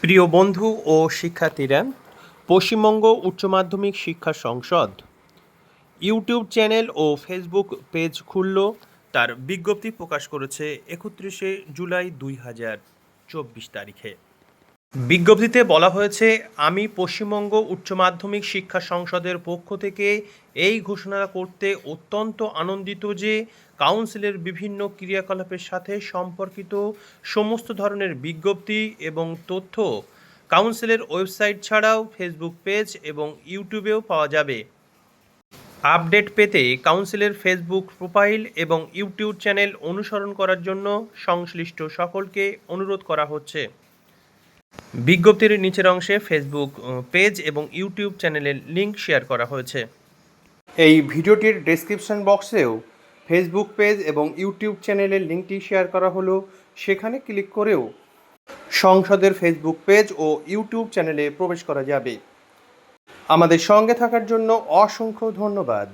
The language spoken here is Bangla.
প্রিয় বন্ধু ও শিক্ষার্থীরা, পশ্চিমবঙ্গ উচ্চ মাধ্যমিক শিক্ষা সংসদ ইউটিউব চ্যানেল ও ফেসবুক পেজ খুলল। তার বিজ্ঞপ্তি প্রকাশ করেছে 31শে জুলাই 2024 তারিখে। বিজ্ঞপ্তিতে বলা হয়েছে, আমি পশ্চিমবঙ্গ উচ্চ মাধ্যমিক শিক্ষা সংসদের পক্ষ থেকে এই ঘোষণা করতে অত্যন্ত আনন্দিত যে কাউন্সিলের বিভিন্ন ক্রিয়াকলাপের সাথে সম্পর্কিত সমস্ত ধরনের বিজ্ঞপ্তি এবং তথ্য কাউন্সিলের ওয়েবসাইট ছাড়াও ফেসবুক পেজ এবং ইউটিউবেও পাওয়া যাবে। আপডেট পেতে কাউন্সিলের ফেসবুক প্রোফাইল এবং ইউটিউব চ্যানেল অনুসরণ করার জন্য সংশ্লিষ্ট সকলকে অনুরোধ করা হচ্ছে। বিজ্ঞপ্তির নিচের অংশে ফেসবুক পেজ এবং ইউটিউব চ্যানেলের লিঙ্ক শেয়ার করা হয়েছে। এই ভিডিওটির ডেসক্রিপশন বক্সেও ফেসবুক পেজ এবং ইউটিউব চ্যানেলের লিঙ্কটি শেয়ার করা হলো। সেখানে ক্লিক করেও সংসদের ফেসবুক পেজ ও ইউটিউব চ্যানেলে প্রবেশ করা যাবে। আমাদের সঙ্গে থাকার জন্য অসংখ্য ধন্যবাদ।